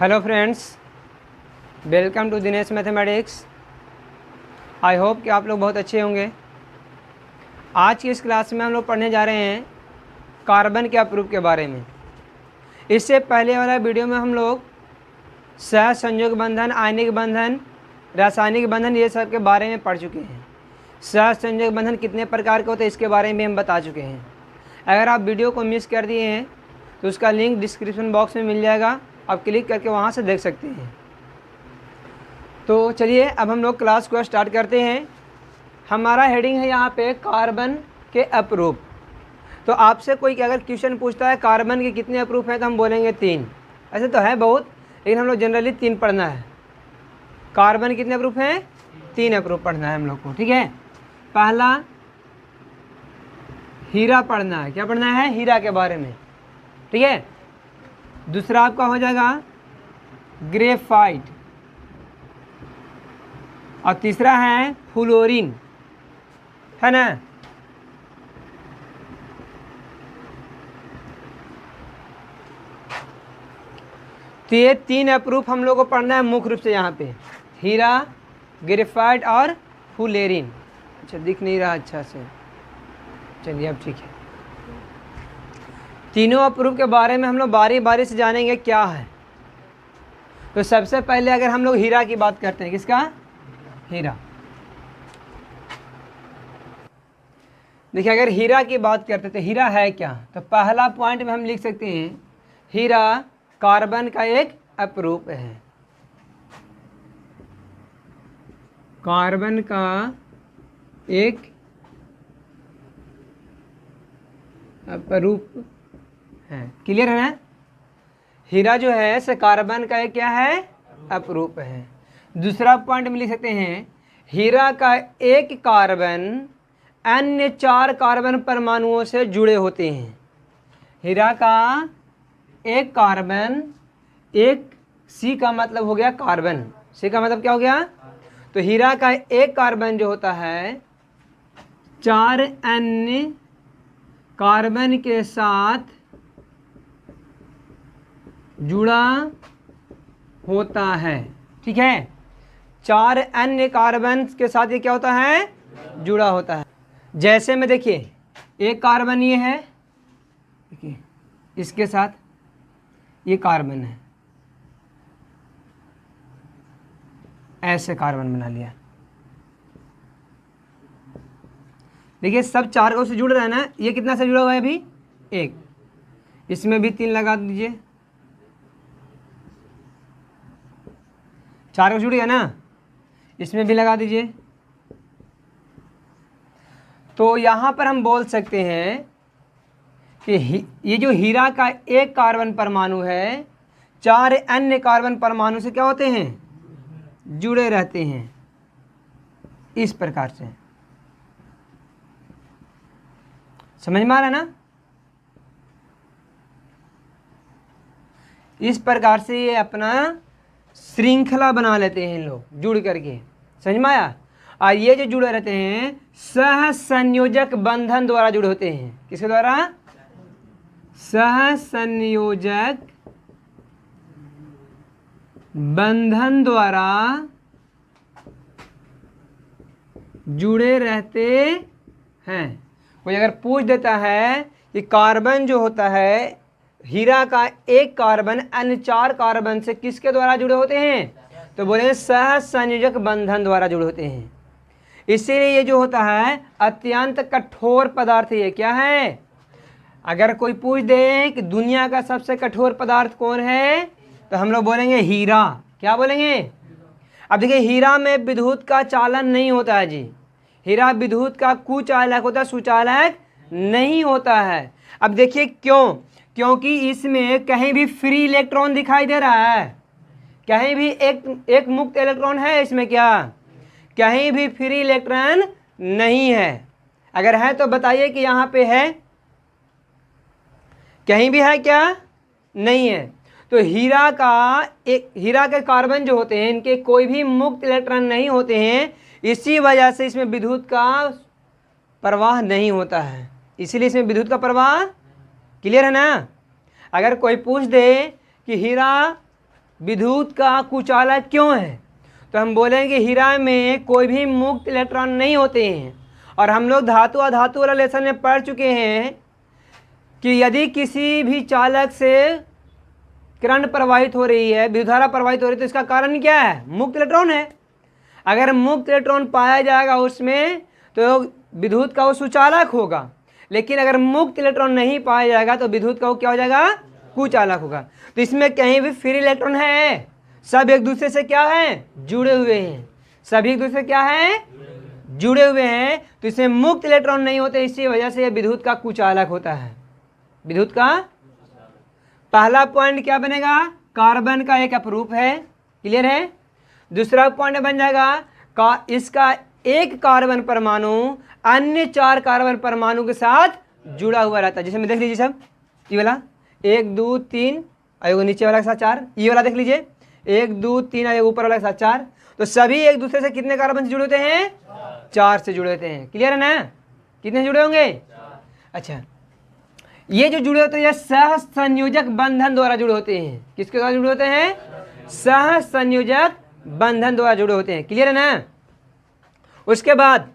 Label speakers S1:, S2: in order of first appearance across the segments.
S1: Hello friends, welcome to Dinesh mathematics. I hope कि आप लोग बहुत अच्छे होंगे। आज की इस क्लास में हम लोग पढ़ने जा रहे हैं कार्बन के अप्रूप के बारे में। इससे पहले वाला वीडियो में हम लोग सहसंयोग बंधन, आयनिक बंधन, रासायनिक बंधन ये सब के बारे में पढ़ चुके हैं। सहसंयोग बंधन कितने प्रकार के होते हैं इसके बारे में हम बता चुके हैं। अगर आप वीडियो को मिस कर दिए हैं तो उसका लिंक डिस्क्रिप्शन बॉक्स में मिल जाएगा, आप क्लिक करके वहाँ से देख सकते हैं। तो चलिए अब हम लोग क्लास को स्टार्ट करते हैं। हमारा हेडिंग है यहाँ पे कार्बन के अप्रूप। तो आपसे कोई अगर क्वेश्चन पूछता है कार्बन के कितने अप्रूप हैं तो हम बोलेंगे 3। ऐसे तो है बहुत, लेकिन हम लोग जनरली 3 पढ़ना है। कार्बन कितने अप्रूप हैं? 3 अप्रूप पढ़ना है हम लोग को, ठीक है। पहला हीरा पढ़ना है। क्या पढ़ना है? हीरा के बारे में, ठीक है। दूसरा आपका हो जाएगा ग्रेफाइट, और तीसरा है फ्लोरीन, है ना। तो ये 3 अप्रूप हम लोग को पढ़ना है मुख्य रूप से यहाँ पे, हीरा, ग्रेफाइट और फ्लोरीन। अच्छा, दिख नहीं रहा अच्छा से, चलिए अब ठीक है। तीनों अप्रूप के बारे में हम लोग बारी बारी से जानेंगे क्या है। तो सबसे पहले अगर हम लोग हीरा की बात करते हैं, किसका? हीरा। देखिए, अगर हीरा की बात करते हैं तो हीरा है क्या? तो पहला पॉइंट में हम लिख सकते हैं हीरा कार्बन का एक अप्रूप है। कार्बन का एक अप्रूप है। क्लियर है ना? हीरा जो है से कार्बन का एक क्या है? अप्रूप है। दूसरा पॉइंट में लिख सकते हैं हीरा का एक कार्बन अन्य 4 कार्बन परमाणुओं से जुड़े होते हैं। हीरा का एक कार्बन, एक सी का मतलब हो गया कार्बन, सी का मतलब क्या हो गया? तो हीरा का एक कार्बन जो होता है 4 अन्य कार्बन के साथ जुड़ा होता है, ठीक है। 4 अन्य कार्बन के साथ ये क्या होता है? जुड़ा होता है। जैसे में देखिए, एक कार्बन ये है, देखिए इसके साथ ये कार्बन है, ऐसे कार्बन बना लिया। देखिए सब 4 को से जुड़ रहा है ना। ये कितना से जुड़ा हुआ है अभी? 1। इसमें भी 3 लगा दीजिए, 4 को जुड़ गया ना। इसमें भी लगा दीजिए। तो यहाँ पर हम बोल सकते हैं कि ये जो हीरा का एक कार्बन परमाणु है 4 अन्य कार्बन परमाणु से क्या होते हैं? जुड़े रहते हैं, इस प्रकार से। समझ में आ रहा है ना? इस प्रकार से ये अपना श्रृंखला बना लेते हैं लोग जुड़ करके। समझ में आया? और ये जो जुड़े रहते हैं सहसंयोजक बंधन द्वारा जुड़े होते हैं। किसके द्वारा? सहसंयोजक बंधन द्वारा जुड़े रहते हैं। कोई अगर पूछ देता है कि कार्बन जो होता है, हीरा का एक कार्बन अन्य 4 कार्बन से किसके द्वारा जुड़े होते हैं? तो बोले सहसंयोजक बंधन द्वारा जुड़े होते हैं। इसीलिए ये जो होता है अत्यंत कठोर पदार्थ। ये क्या है? अगर कोई पूछ दे कि दुनिया का सबसे कठोर पदार्थ कौन है, तो हम लोग बोलेंगे हीरा। क्या बोलेंगे? अब देखिए, हीरा में विद्युत का चालन नहीं होता है जी। हीरा विद्युत का कुचालक होता है, सुचालक नहीं होता है। अब देखिए क्यों? क्योंकि इसमें कहीं भी फ्री इलेक्ट्रॉन दिखाई दे रहा है। कहीं भी एक मुक्त इलेक्ट्रॉन है इसमें? क्या कहीं भी फ्री इलेक्ट्रॉन नहीं है? अगर है तो बताइए कि यहाँ पे है, कहीं भी है क्या? नहीं है। तो हीरा के कार्बन जो होते हैं इनके कोई भी मुक्त इलेक्ट्रॉन नहीं होते हैं। इसी वजह से इसमें विद्युत का प्रवाह नहीं होता है, इसीलिए इसमें विद्युत का प्रवाह। क्लियर है ना? अगर कोई पूछ दे कि हीरा विद्युत का कुचालक क्यों है? तो हम बोलेंगे हीरा में कोई भी मुक्त इलेक्ट्रॉन नहीं होते हैं। और हम लोग धातु अधातु वाला लेसन में पढ़ चुके हैं कि यदि किसी भी चालक से करंट प्रवाहित हो रही है, विद्युत धारा प्रवाहित हो रही है, तो इसका कारण क्या है? मुक्त इलेक्ट्रॉन है। अगर मुक्त इलेक्ट्रॉन पाया जाएगा उसमें तो विद्युत का वो सुचालक होगा, लेकिन अगर मुक्त इलेक्ट्रॉन नहीं पाया जाएगा तो विद्युत का वो क्या हो जाएगा? कुचालक होगा। तो इसमें कहीं भी फ्री इलेक्ट्रॉन है, सब एक दूसरे से क्या है? जुड़े हुए हैं। सभी एक दूसरे से क्या है? जुड़े हुए हैं। तो इसमें मुक्त इलेक्ट्रॉन नहीं होते, इसी वजह से विद्युत का कुचालक होता है। विद्युत का पहला पॉइंट क्या बनेगा? कार्बन का एक अपरूप है। क्लियर है? दूसरा पॉइंट बन जाएगा इसका एक कार्बन परमाणु अन्य 4 कार्बन परमाणु के साथ जुड़ा हुआ रहता है। जैसे में देख लीजिए सब, ये वाला 1 2 3 और नीचे वाला के साथ 4, ये वाला देख लीजिए 1 2 3 और ऊपर वाला के साथ 4। तो सभी एक दूसरे से कितने कार्बन से जुड़े होते हैं? 4 से जुड़े होते हैं। क्लियर है ना? कितने जुड़े होंगे? अच्छा, ये जो जुड़े होते हैं सह संयोजक बंधन द्वारा जुड़े होते हैं। किसके द्वारा जुड़े होते हैं? सह संयोजक बंधन द्वारा जुड़े होते हैं। क्लियर है ना? उसके बाद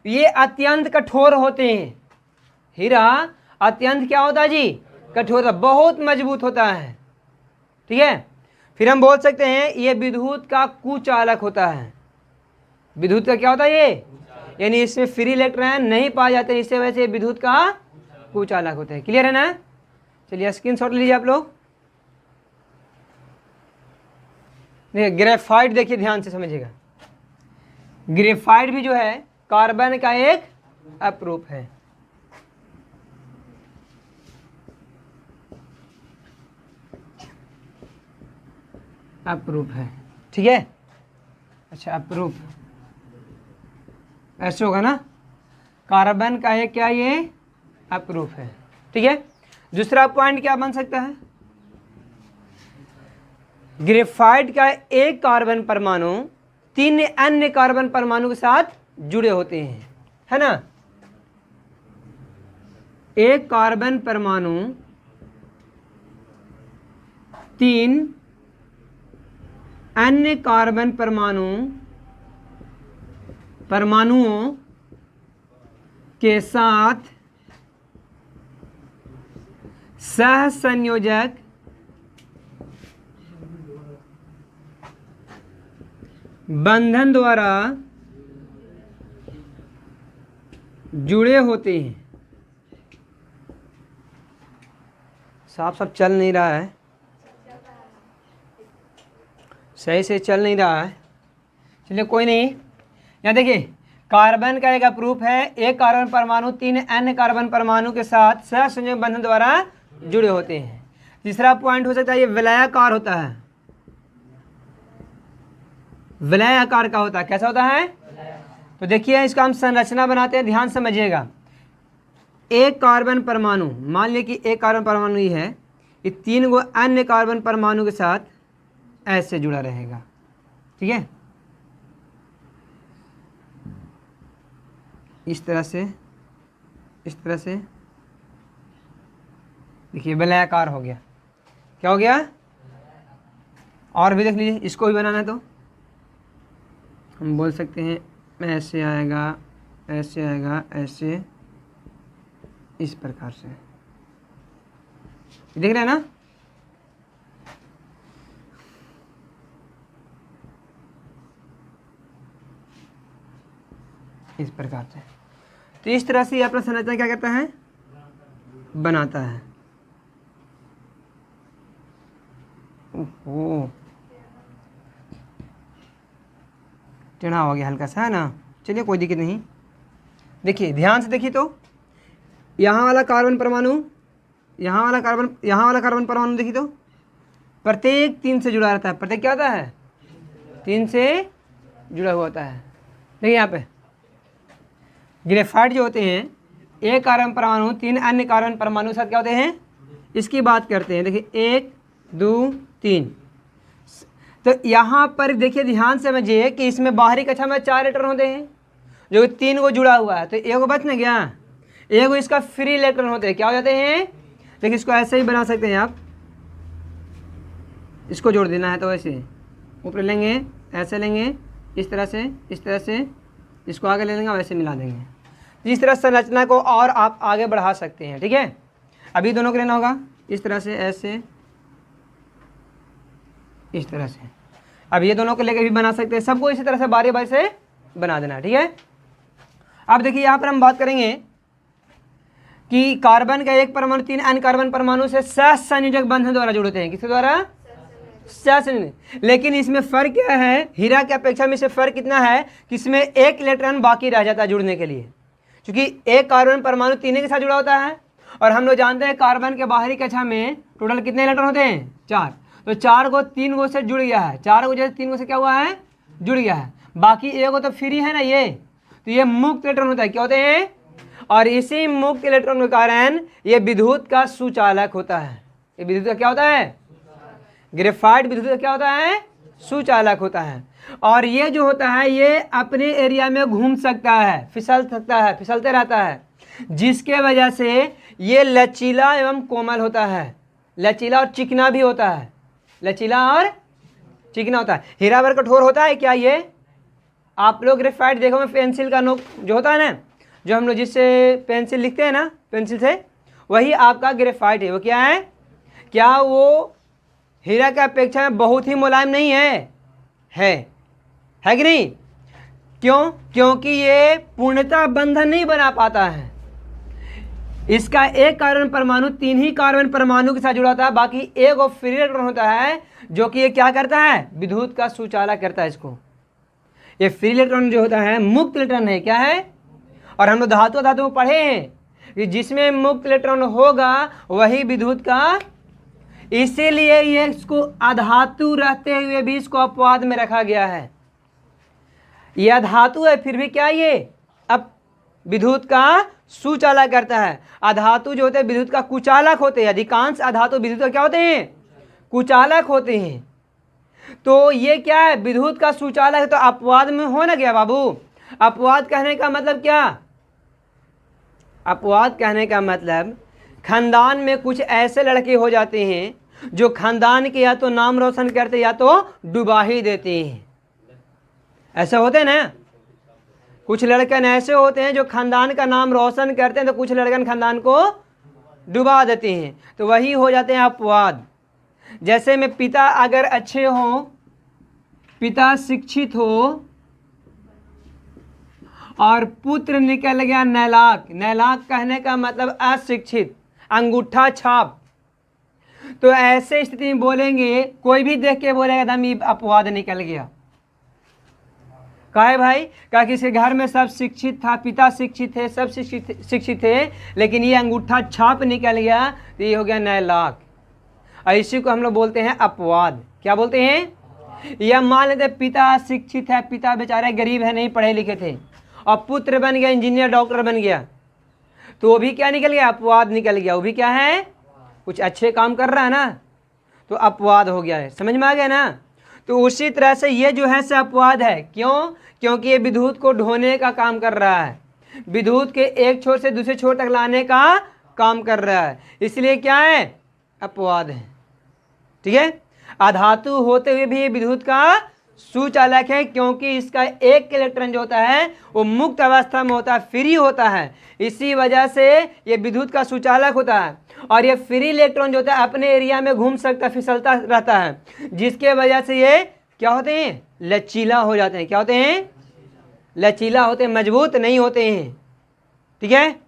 S1: ये अत्यंत कठोर होते हैं। हीरा अत्यंत क्या होता है जी? कठोर, बहुत मजबूत होता है। ठीक है? फिर हम बोल सकते हैं ये विद्युत का कुचालक होता है। विद्युत का क्या होता है ये? यानी इसमें फ्री इलेक्ट्रॉन नहीं पाए जाते, इससे वजह से विद्युत का कुचालक होता है। क्लियर है ना? चलिए स्क्रीनशॉट लीजिए आप लोग। देखिए ग्रेफाइट, देखिए ध्यान से समझिएगा। ग्रेफाइट भी जो है कार्बन का एक अपरूप है। अपरूप है। ठीक है? अच्छा, अपरूप ऐसे होगा ना, कार्बन का एक क्या ये अपरूप है। ठीक है? दूसरा पॉइंट क्या बन सकता है? ग्रेफाइट का एक कार्बन परमाणु 3 अन्य कार्बन परमाणु के साथ जुड़े होते हैं, है ना? एक कार्बन परमाणु 3 अन्य कार्बन परमाणुओं के साथ सह संयोजक बंधन द्वारा जुड़े होते हैं। साफ साफ चल नहीं रहा है, सही से चल नहीं रहा है। चलिए कोई नहीं। यहाँ देखिए कार्बन का एक अपरूप है, एक कार्बन परमाणु 3 अन्य कार्बन परमाणु के साथ सहसंयोजक बंधन द्वारा जुड़े होते हैं। तीसरा पॉइंट हो सकता है ये वलयाकार होता है। विलय आकार का होता है। कैसा होता है? तो देखिए इसका हम संरचना बनाते हैं, ध्यान समझिएगा। एक कार्बन परमाणु, मान लिया कि एक कार्बन परमाणु ही है, ये 3 गो अन्य कार्बन परमाणु के साथ ऐसे जुड़ा रहेगा। ठीक है? इस तरह से, इस तरह से देखिए वलयाकार हो गया। क्या हो गया? और भी देख लीजिए, इसको भी बनाना है तो हम बोल सकते हैं ऐसे आएगा, ऐसे आएगा, ऐसे, इस प्रकार से। देख रहे हैं ना? इस प्रकार से। तो इस तरह से अपना संरचना क्या करता है? बनाता है। ओहो, टेढ़ा हो गया हल्का सा, है ना? चलिए कोई दिक्कत नहीं। देखिए ध्यान से देखिए तो यहाँ वाला कार्बन परमाणु, यहाँ वाला कार्बन परमाणु देखिए तो प्रत्येक 3 से जुड़ा रहता है। प्रत्येक क्या होता है? 3 से जुड़ा हुआ होता है। देखिए यहाँ पे ग्रेफाइट जो होते हैं, एक कार्बन परमाणु 3 अन्य कार्बन परमाणु के साथ क्या होते हैं? इसकी बात करते हैं। देखिए 1 2 3। तो यहाँ पर देखिए ध्यान से समझिए कि इसमें बाहरी कक्षा में 4 इलेक्ट्रॉन होते हैं, जो 3 को जुड़ा हुआ है। तो एक बच ना गया, एक इसका फ्री इलेक्ट्रॉन होते हैं। क्या हो जाते हैं? देखिए इसको ऐसे ही बना सकते हैं आप, इसको जोड़ देना है तो ऐसे ऊपर लेंगे, ऐसे लेंगे, इस तरह से इसको आगे ले लेंगे, वैसे मिला देंगे। इस तरह संरचना को और आप आगे बढ़ा सकते हैं। ठीक है, अभी दोनों को लेना होगा इस तरह से, ऐसे, इस तरह से। अब ये दोनों को लेकर भी बना सकते हैं, सबको इसी तरह से बारी बारी से बना देना। ठीक है, अब देखिए यहाँ पर हम बात करेंगे कि कार्बन का एक परमाणु 3 अन्य कार्बन परमाणु से सहसंयोजक बंधन द्वारा जुड़ते हैं। किसके द्वारा? सहसंयोजक। लेकिन इसमें फ़र्क क्या है, हीरा की अपेक्षा में इसमें फ़र्क कितना है कि इसमें एक इलेक्ट्रॉन बाकी रह जाता है जुड़ने के लिए, क्योंकि एक कार्बन परमाणु 3 के साथ जुड़ा होता है और हम लोग जानते हैं कार्बन के बाहरी कक्षा में टोटल कितने इलेक्ट्रॉन होते हैं? 4। तो 4 को 3 गो से जुड़ गया है, 4 को जैसे 3 गो से क्या हुआ है? जुड़ गया है। बाकी एक को तो फ्री है ना ये, तो ये मुक्त इलेक्ट्रॉन होता है। क्या होते हैं? और इसी मुक्त इलेक्ट्रॉन के कारण ये विद्युत का सुचालक होता है। ये विद्युत का क्या होता है? ग्रेफाइट विद्युत का क्या होता है? सुचालक होता है। और ये जो होता है ये अपने एरिया में घूम सकता है, फिसल सकता है, फिसलते रहता है, जिसके वजह से ये लचीला एवं कोमल होता है। लचीला और चिकना भी होता है, लचीला और चिकना होता है। हीरा भर कठोर होता है क्या ये? आप लोग ग्रेफाइट देखो में पेंसिल का नोक जो होता है ना, जो हम लोग जिससे पेंसिल लिखते हैं ना, पेंसिल से, वही आपका ग्रेफाइट है। वो क्या है? क्या वो हीरा की अपेक्षा में बहुत ही मुलायम नहीं है? है कि नहीं? क्यों? क्योंकि ये पूर्णतः बंधन नहीं बना पाता है। इसका एक कार्बन परमाणु 3 ही कार्बन परमाणु के साथ जुड़ा होता है, बाकी एक और फ्री इलेक्ट्रॉन होता है जो कि ये क्या करता है? विद्युत का सुचालक करता है इसको। ये फ्री इलेक्ट्रॉन जो होता है मुक्त इलेक्ट्रॉन है। क्या है? और हम लोग धातु पढ़े हैं कि जिसमें मुक्त इलेक्ट्रॉन होगा वही विद्युत का, इसीलिए ये इसको अधातु रहते हुए भी इसको अपवाद में रखा गया है। यह अधातु है फिर भी क्या ये अब विद्युत का सुचालक करता है। अधातु जो होते हैं विद्युत का कुचालक होते हैं। अधिकांश अधातु विद्युत का क्या होते हैं? कुचालक होते हैं। तो ये क्या है? विद्युत का सुचालक है, तो अपवाद में हो ना गया बाबू। अपवाद कहने का मतलब क्या? अपवाद कहने का मतलब खानदान में कुछ ऐसे लड़के हो जाते हैं जो खानदान के या तो नाम रोशन करते या तो डुबा ही देते हैं। ऐसे होते हैं ना, कुछ लड़कन ऐसे होते हैं जो खानदान का नाम रोशन करते हैं, तो कुछ लड़कन खानदान को डुबा देते हैं, तो वही हो जाते हैं अपवाद। जैसे में पिता अगर अच्छे हों, पिता शिक्षित हो और पुत्र निकल गया नैलाक। नैलाक कहने का मतलब अशिक्षित, अंगूठा छाप। तो ऐसे स्थिति में बोलेंगे, कोई भी देख के बोलेगा दम ये अपवाद निकल गया। काहे भाई? कहा कि इसके घर में सब शिक्षित था, पिता शिक्षित थे, सब शिक्षित थे, लेकिन ये अंगूठा छाप निकल गया, तो ये हो गया नैलाक। और इसी को हम लोग बोलते हैं अपवाद। क्या बोलते हैं? या मान लेते पिता शिक्षित है, पिता बेचारे गरीब है, नहीं पढ़े लिखे थे, और पुत्र बन गया इंजीनियर, डॉक्टर बन गया, तो वो भी क्या निकल गया? अपवाद निकल गया। वो भी क्या है? कुछ अच्छे काम कर रहा है ना, तो अपवाद हो गया है। समझ में आ गया ना? तो उसी तरह से ये जो है से अपवाद है। क्यों? क्योंकि ये विद्युत को ढोने का काम कर रहा है, विद्युत के एक छोर से दूसरे छोर तक लाने का काम कर रहा है, इसलिए क्या है? अपवाद है। ठीक है? अधातु होते हुए भी ये विद्युत का सुचालक है, क्योंकि इसका एक इलेक्ट्रॉन जो होता है वो मुक्त अवस्था में होता है, फ्री होता है, इसी वजह से ये विद्युत का सुचालक होता है। और ये फ्री इलेक्ट्रॉन जो होता है अपने एरिया में घूम सकता, फिसलता रहता है, जिसके वजह से ये क्या होते हैं? लचीला हो जाते हैं। क्या होते हैं? लचीला होते हैं, मजबूत नहीं होते हैं। ठीक है?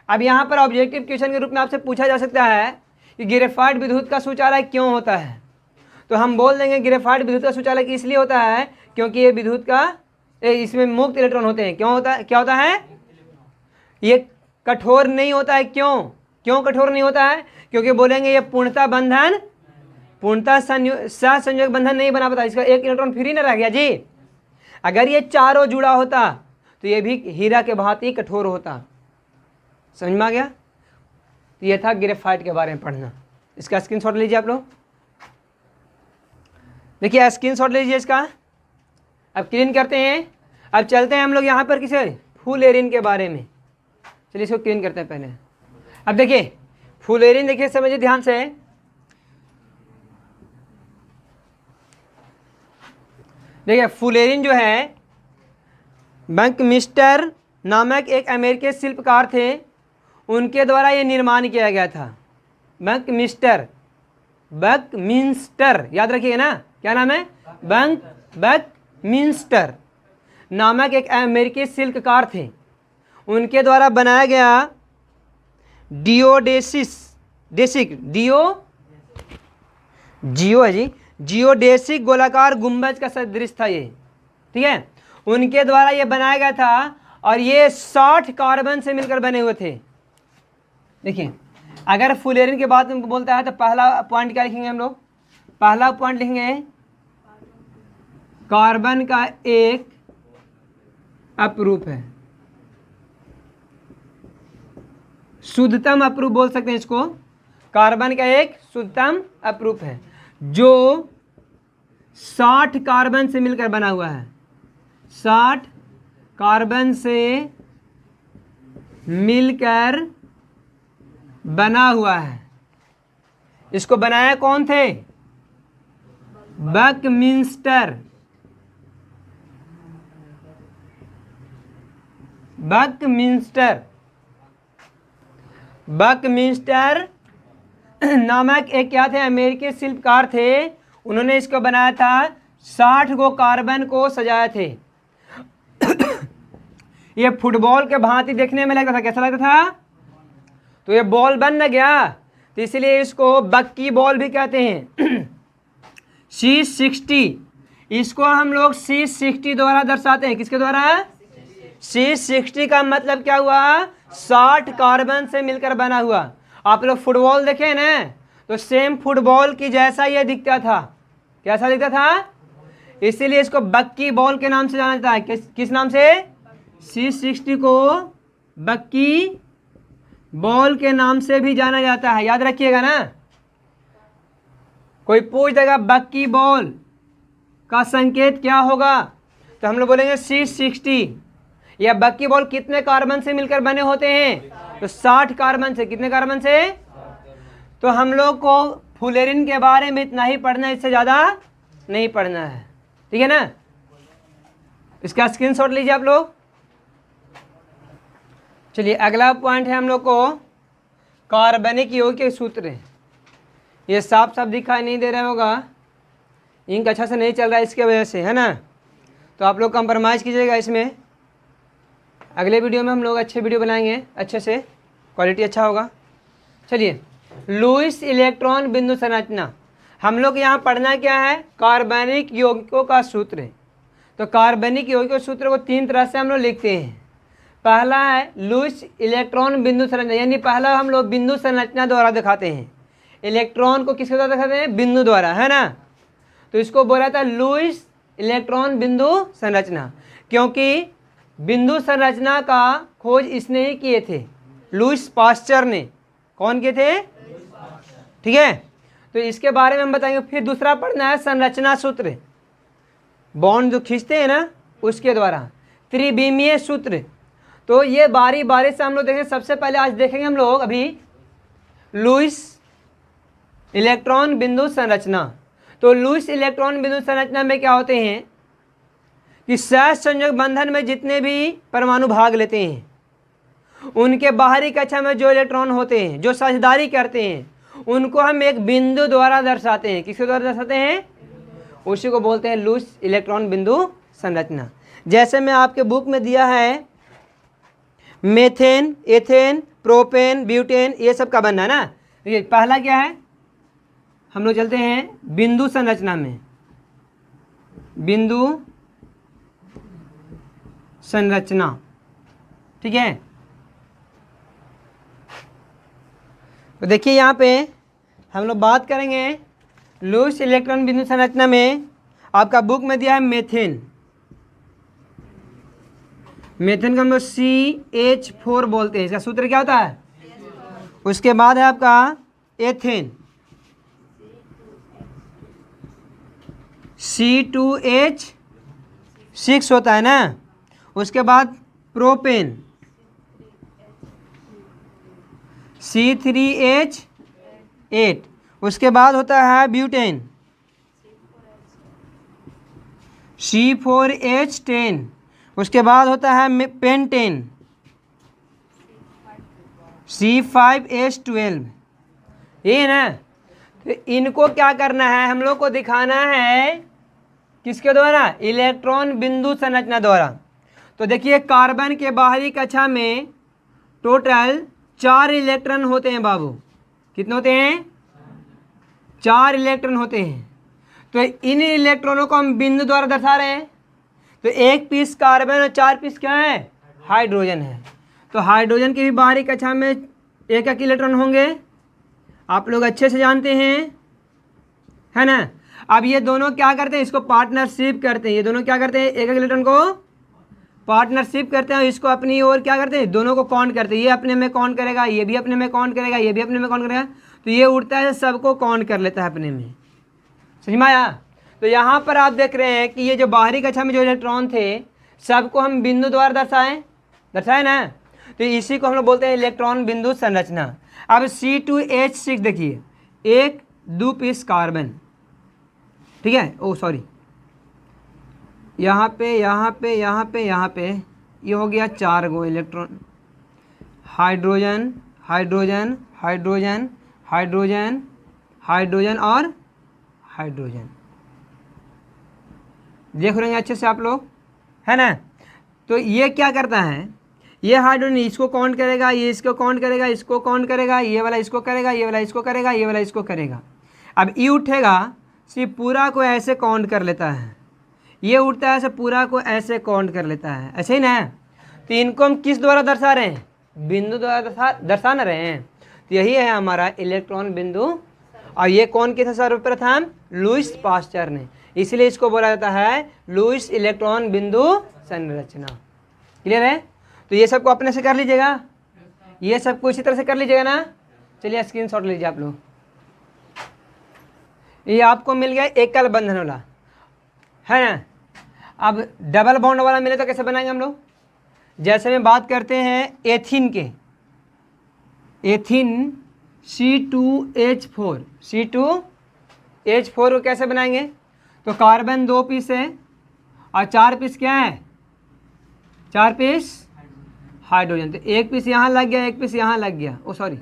S1: अब यहाँ पर ऑब्जेक्टिव क्वेश्चन के रूप में आपसे पूछा जा सकता है कि ग्रेफाइट विद्युत का सुचालक क्यों होता है? तो हम बोल देंगे ग्रेफाइट विद्युत का सुचालक इसलिए होता है क्योंकि ये विद्युत का इसमें मुक्त इलेक्ट्रॉन होते हैं। क्यों होता है? क्या होता है? ये कठोर नहीं होता है। क्यों? क्यों कठोर नहीं होता है? क्योंकि बोलेंगे ये पूर्णता बंधन, पूर्णता सहसंयोजक बंधन नहीं बना पाता, इसका एक इलेक्ट्रॉन फ्री ना रह गया जी। अगर ये चारों जुड़ा होता तो ये भी हीरा के भांति कठोर होता। समझ में आ गया? तो ये था ग्रेफाइट के बारे में पढ़ना। इसका स्क्रीनशॉट लीजिए आप लोग। देखिए स्क्रीनशॉट लीजिए इसका। अब क्लीन करते हैं। अब चलते हैं हम लोग यहाँ पर किसे फुलेरिन के बारे में। चलिए इसको क्लीन करते हैं पहले। अब देखिए फुलेरिन, देखिए समझिए ध्यान से। देखिए फुलेरिन जो है बंकमिस्टर नामक एक अमेरिकी शिल्पकार थे, उनके द्वारा ये निर्माण किया गया था। बंकमिस्टर याद रखिएगा ना, क्या नाम है? बंकमिस्टर नामक एक अमेरिकी शिल्पकार थे, उनके द्वारा बनाया गया जियोडेसिक गोलाकार गुंबज का सदृश था ये, ठीक है। उनके द्वारा ये बनाया गया था और ये 60 कार्बन से मिलकर बने हुए थे। देखिए अगर फुलेरिन के बात में बोलता है तो पहला पॉइंट क्या लिखेंगे हम लोग? पहला पॉइंट लिखेंगे कार्बन का एक अपरूप है, शुद्धतम अपरूप बोल सकते हैं इसको। कार्बन का एक शुद्धतम अपरूप है जो 60 कार्बन से मिलकर बना हुआ है, 60 कार्बन से मिलकर बना हुआ है। इसको बनाया कौन थे? बंकमिस्टर नामक एक क्या थे? अमेरिकी शिल्पकार थे, उन्होंने इसको बनाया था। 60 गो कार्बन को सजाया थे। ये फुटबॉल के भांति देखने में लगता था, कैसा लगता था? तो ये बॉल बन न गया, तो इसलिए इसको बक्की बॉल भी कहते हैं। C60 इसको हम लोग C60 द्वारा दर्शाते हैं। किसके द्वारा? C60 का मतलब क्या हुआ? 60 कार्बन से मिलकर बना हुआ। आप लोग फुटबॉल देखे ना, तो सेम फुटबॉल की जैसा ये दिखता था। कैसा दिखता था? इसीलिए इसको बक्की बॉल के नाम से जाना जाता है। किस नाम से? C60 को बक्की बॉल के नाम से भी जाना जाता है, याद रखिएगा ना। कोई पूछ देगा बक्की बॉल का संकेत क्या होगा, तो हम लोग बोलेंगे C60। या बक्की बॉल कितने कार्बन से मिलकर बने होते हैं? तो 60 कार्बन से। कितने कार्बन से? तो हम लोग को फुलेरिन के बारे में इतना ही पढ़ना है, इससे ज़्यादा नहीं पढ़ना है, ठीक है ना। इसका स्क्रीनशॉट लीजिए आप लोग। चलिए अगला पॉइंट है हम लोग को कार्बनिक यौगिक के सूत्र। ये साफ साफ दिखाई नहीं दे रहा होगा, इंक अच्छा से नहीं चल रहा है इसके वजह से, है ना। तो आप लोग कंप्रोमाइज़ कीजिएगा इसमें। अगले वीडियो में हम लोग अच्छे वीडियो बनाएंगे, अच्छे से क्वालिटी अच्छा होगा। चलिए लुईस इलेक्ट्रॉन बिंदु संरचना। हम लोग यहाँ पढ़ना क्या है? कार्बनिक यौगिकों का सूत्र। तो कार्बनिक यौगिकों के सूत्र को 3 तरह से हम लोग लिखते हैं। पहला है लुईस इलेक्ट्रॉन बिंदु संरचना, यानी पहला हम लोग बिंदु संरचना द्वारा दिखाते हैं। इलेक्ट्रॉन को किसके द्वारा दिखाते हैं? बिंदु द्वारा, है ना। तो इसको बोला था लुईस इलेक्ट्रॉन बिंदु संरचना, क्योंकि बिंदु संरचना का खोज इसने ही किए थे, लुईस पास्चर ने। कौन किए थे? ठीक है, तो इसके बारे में हम बताएंगे। फिर दूसरा पढ़ना है संरचना सूत्र, बॉन्ड जो खींचते हैं ना उसके द्वारा। त्रिविमीय सूत्र, तो ये बारी बारी से हम लोग देखेंगे। सबसे पहले आज देखेंगे हम लोग अभी लुईस इलेक्ट्रॉन बिंदु संरचना। तो लुईस इलेक्ट्रॉन बिंदु संरचना में क्या होते हैं कि सहसंयोजक बंधन में जितने भी परमाणु भाग लेते हैं, उनके बाहरी कक्षा में जो इलेक्ट्रॉन होते हैं, जो साझेदारी करते हैं, उनको हम एक बिंदु द्वारा दर्शाते हैं। किसके द्वारा दर्शाते हैं? उसी को बोलते हैं लुईस इलेक्ट्रॉन बिंदु संरचना। जैसे मैं आपके बुक में दिया है मेथेन, एथेन, प्रोपेन, ब्यूटेन, ये सब का बनना है ना। ये पहला क्या है? हम लोग चलते हैं बिंदु संरचना में। बिंदु संरचना, ठीक है। तो देखिए यहाँ पे हम लोग बात करेंगे लुईस इलेक्ट्रॉन बिंदु संरचना में। आपका बुक में दिया है मेथेन। मेथेन को हम लोग CH4 बोलते हैं। इसका सूत्र क्या होता है? उसके बाद है आपका एथेन, C2H6 होता है ना। उसके बाद प्रोपेन, C3H8। उसके बाद होता है ब्यूटेन, C4H10, उसके बाद होता है पेंटेन C5H12, ये है ना। तो इनको क्या करना है, हम लोग को दिखाना है किसके द्वारा, इलेक्ट्रॉन बिंदु संरचना द्वारा। तो देखिए कार्बन के बाहरी कक्षा में टोटल 4 इलेक्ट्रॉन होते हैं बाबू। कितने होते हैं, 4 इलेक्ट्रॉन होते हैं। तो इन इलेक्ट्रॉनों को हम बिंदु द्वारा दर्शा रहे हैं। तो एक पीस कार्बन और 4 पीस क्या है, हाइड्रोजन है। तो हाइड्रोजन की भी बाहरी कक्षा में एक एक इलेक्ट्रॉन होंगे, आप लोग अच्छे से जानते हैं, है ना। अब ये दोनों क्या करते हैं, इसको पार्टनरशिप करते हैं। ये दोनों क्या करते हैं, एक एक इलेक्ट्रॉन को पार्टनरशिप करते हैं, इसको अपनी ओर क्या करते हैं, दोनों को काउंट करते हैं। ये अपने में काउंट करेगा, ये भी अपने में काउंट करेगा, ये भी अपने में काउंट करेगा। तो ये उड़ता है, सबको काउंट कर लेता है अपने में। समझ में आया। तो यहाँ पर आप देख रहे हैं कि ये जो बाहरी कक्षा में जो इलेक्ट्रॉन थे सबको हम बिंदु द्वारा दर्शाए ना। तो इसी को हम लोग बोलते हैं इलेक्ट्रॉन बिंदु संरचना। अब C2H6 देखिए, 1-2 पीस कार्बन, ठीक है। ओ सॉरी, यहाँ पे ये हो गया 4 गो electron, hydrogen hydrogen hydrogen hydrogen hydrogen और हाइड्रोजन। देख रहे हैं अच्छे से आप लोग, है ना। तो ये क्या करता है, ये हाइड्रोजन इसको काउंट करेगा, ये इसको काउंट करेगा, इसको काउंट करेगा, ये वाला इसको करेगा, ये वाला इसको करेगा, ये वाला इसको करेगा। अब ये उठेगा, सिर्फ पूरा को ऐसे काउंट कर लेता है। ये उठता है ऐसे, पूरा को ऐसे काउंट कर लेता है, ऐसे ही ना। तो इनको हम किस द्वारा दर्शा रहे हैं, बिंदु द्वारा दर्शा न रहे हैं। तो यही है हमारा इलेक्ट्रॉन बिंदु। और ये कौन किया था सर्वप्रथम, लुईस पास्चर ने, इसलिए इसको बोला जाता है लुईस इलेक्ट्रॉन बिंदु संरचना। क्लियर है। तो ये सबको अपने से कर लीजिएगा, ये सबको इसी तरह से कर लीजिएगा ना। चलिए स्क्रीनशॉट लीजिए आप लोग। ये आपको मिल गया एकल बंधन वाला, है ना। अब डबल बॉन्ड वाला मिले तो कैसे बनाएंगे हम लोग, जैसे में बात करते हैं एथीन के, एथीन C2H4 को कैसे बनाएंगे। तो कार्बन 2 पीस है और 4 पीस क्या है, 4 पीस हाइड्रोजन। तो 1 पीस यहाँ लग गया, 1 पीस यहाँ लग गया, ओ सॉरी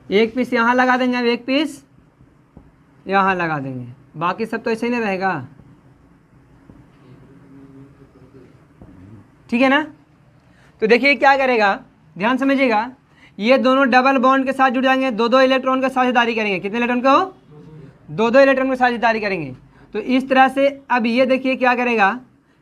S1: 1 पीस यहाँ लगा देंगे, अब 1 पीस यहाँ लगा देंगे, बाकी सब तो ऐसे ही नहीं रहेगा, ठीक है ना। तो देखिए क्या करेगा, ध्यान समझिएगा। ये दोनों डबल बॉन्ड के साथ जुड़ जाएंगे, 2-2 इलेक्ट्रॉन का साझेदारी करेंगे। कितने इलेक्ट्रॉन को, 2-2 इलेक्ट्रॉन की साझेदारी करेंगे। तो इस तरह से अब ये देखिए क्या करेगा,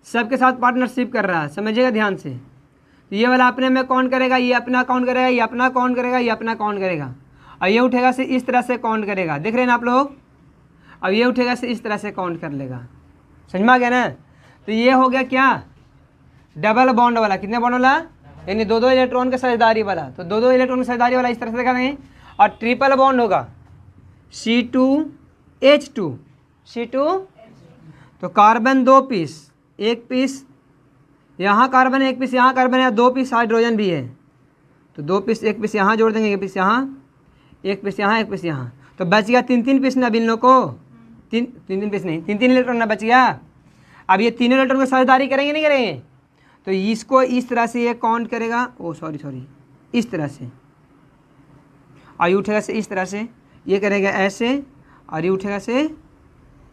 S1: सबके साथ पार्टनरशिप कर रहा है, समझिएगा ध्यान से। तो ये वाला अपने में काउंट करेगा, ये अपना काउंट करेगा, ये अपना काउंट करेगा, ये अपना काउंट करेगा, और ये उठेगा से इस तरह से काउंट करेगा। देख रहे हैं ना आप लोग। अब ये उठेगा से इस तरह से काउंट कर लेगा, समझ में आ गया ना। तो ये हो गया क्या, डबल बॉन्ड वाला। कितने बॉन्ड वाला, यानी 2-2 इलेक्ट्रॉन का साझेदारी वाला। तो 2-2 इलेक्ट्रॉन का साझेदारी वाला इस तरह से करेंगे। और ट्रिपल बॉन्ड होगा C2H2, तो कार्बन 2 पीस, 1 पीस यहाँ कार्बन है, 1 पीस यहाँ कार्बन है, 2 पीस हाइड्रोजन भी है। तो 2 पीस, 1 पीस यहाँ जोड़ देंगे, 1 पीस यहाँ, 1 पीस यहाँ, 1 पीस यहाँ। तो बच गया 3-3 पीस ना, इन लोग को 3-3 पीस नहीं, 3-3 इलेक्ट्रॉन ना बच गया। अब ये तीनों इलेक्ट्रॉन को साझेदारी करेंगे नहीं करेंगे। तो इसको इस तरह से ये काउंट करेगा, ओ सॉरी इस तरह से, और ये उठेगा से इस तरह से, ये करेगा ऐसे, और ये उठेगा से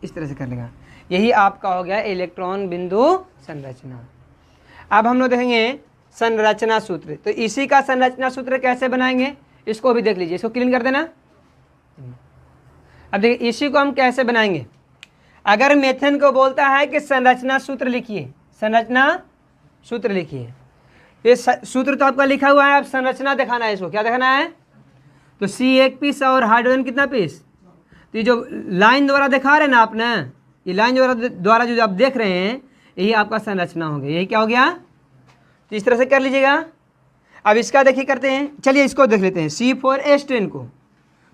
S1: इस तरह से कर लेगा। यही आपका हो गया इलेक्ट्रॉन बिंदु संरचना। अब हम लोग देखेंगे संरचना सूत्र। तो इसी का संरचना सूत्र कैसे बनाएंगे इसको भी देख लीजिए, इसको क्लीन कर देना। अब देखिए इसी को हम कैसे बनाएंगे। अगर मेथन को बोलता है कि संरचना सूत्र लिखिए, संरचना सूत्र लिखिए, ये सूत्र तो आपका लिखा हुआ है, अब संरचना दिखाना है। इसको क्या दिखाना है, तो C 1 पीस और हाइड्रोजन कितना पीस। तो ये जो लाइन द्वारा दिखा रहे हैं ना आपने, ये लाइन द्वारा जो आप देख रहे हैं, यही आपका संरचना हो गया। यही क्या हो गया, तो इस तरह से कर लीजिएगा। अब इसका देखिए करते हैं, चलिए इसको देख लेते हैं C4H10 को।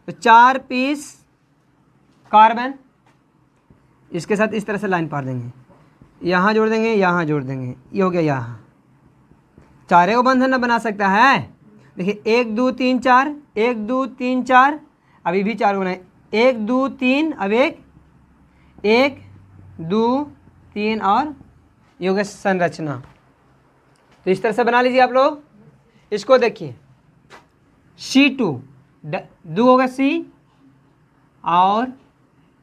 S1: तो 4 पीस कार्बन, इसके साथ इस तरह से लाइन पार देंगे, यहाँ जोड़ देंगे, यहाँ जोड़ देंगे, ये हो गया यहाँ। चारे को बंधन न बना सकता है। देखिए 1 2 3 4, 1 2 3 4, अभी भी 4 बनाए, 1 2 3, अब 1 1 2 3 और ये हो गया संरचना। तो इस तरह से बना लीजिए आप लोग। इसको देखिए C2 2 होगा C और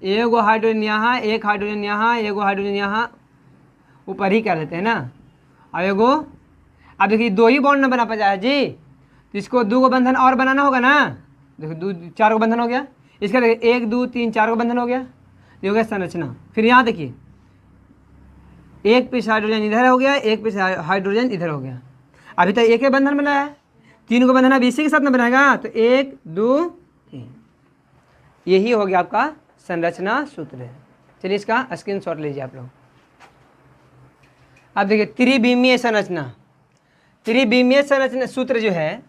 S1: एक हाइड्रोजन यहाँ, एक हाइड्रोजन यहाँ, एक हाइड्रोजन यहाँ, ऊपर ही कर देते हैं ना। अब एगो, अब देखिए 2 ही बॉन्ड ना बना पाया जी, तो इसको 2 को बंधन और बनाना होगा ना। देखो 4 को बंधन हो गया, इसका देखिए 1 2 3 4 को बंधन हो गया, ये हो गया संरचना। फिर यहाँ देखिए एक पीस हाइड्रोजन इधर हो गया, एक पीस हाइड्रोजन इधर हो गया। अभी तक एक ही बंधन बनाया है, 3 को बंधन अभी इसी के साथ में बनाएगा, तो 1 2 3, यही हो गया आपका संरचना सूत्र। चलिए इसका स्क्रीनशॉट लीजिए आप लोग। अब देखिए त्रिविमीय संरचना, त्रिविमीय संरचना सूत्र जो है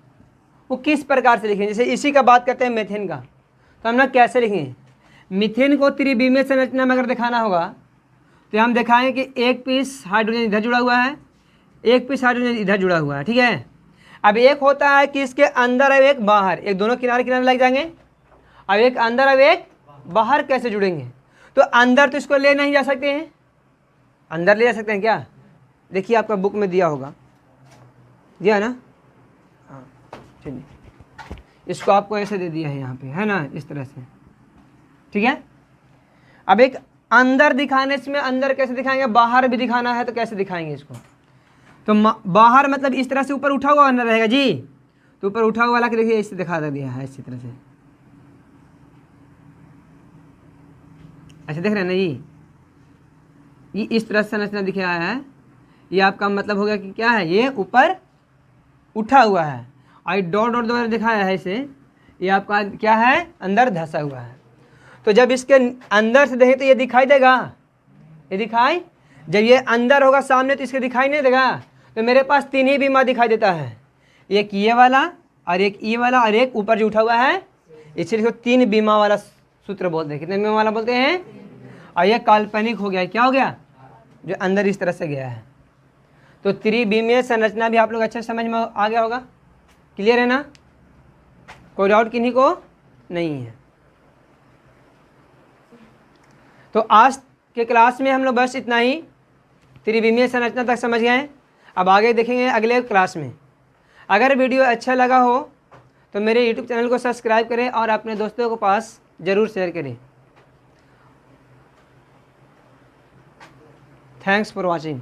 S1: वो किस प्रकार से लिखेंगे। जैसे इसी का बात करते हैं मीथेन का, तो हम लोग कैसे लिखेंगे। मीथेन को त्रिविमीय संरचना में अगर दिखाना होगा तो हम दिखाएंगे कि एक पीस हाइड्रोजन इधर जुड़ा हुआ है, एक पीस हाइड्रोजन इधर जुड़ा हुआ है, ठीक है। अब एक होता है कि इसके अंदर अब एक बाहर, एक दोनों किनारे किनारे लग जाएंगे, अब एक अंदर अब एक बाहर कैसे जुड़ेंगे। तो अंदर तो इसको ले नहीं जा सकते हैं, अंदर ले जा सकते हैं क्या, देखिए आपका बुक में दिया होगा, दिया है ना। हाँ चलिए, इसको आपको ऐसे दे दिया है यहाँ पे, है ना, इस तरह से, ठीक है। अब एक अंदर दिखाने से, अंदर कैसे दिखाएंगे, बाहर भी दिखाना है तो कैसे दिखाएंगे इसको। तो बाहर मतलब इस तरह से ऊपर उठा हुआ अंदर रहेगा जी, तो ऊपर उठा हुआ वाला के देखिए इससे दिखा दिया है इसी तरह से, ऐसे देख रहे हैं ना जी, ये इस तरह से संरचना दिखाया है। ये आपका मतलब हो गया कि क्या है, ये ऊपर उठा हुआ है, और डॉट डॉट द्वारा दिखाया है इसे, ये आपका क्या है, अंदर धंसा हुआ है। तो जब इसके अंदर से देखें तो ये दिखाई देगा, ये दिखाई, जब ये अंदर होगा सामने तो इसके दिखाई नहीं देगा। तो मेरे पास 3 ही बीमा दिखाई देता है, एक ये वाला और एक ये वाला और एक ऊपर जो उठा हुआ है, इसलिए 3 बीमा वाला सूत्र बोलते हैं। कितने बीमा वाला बोलते हैं। और ये काल्पनिक हो गया, क्या हो गया, जो अंदर इस तरह से गया है। तो त्रिविमीय संरचना भी आप लोग अच्छे समझ में आ गया होगा, क्लियर है ना, कोई डाउट किन्हीं को नहीं है। तो आज के क्लास में हम लोग बस इतना ही, त्रिविमीय संरचना तक समझ गए। अब आगे देखेंगे अगले क्लास में। अगर वीडियो अच्छा लगा हो तो मेरे YouTube चैनल को सब्सक्राइब करें और अपने दोस्तों के पास ज़रूर शेयर करें। Thanks for watching.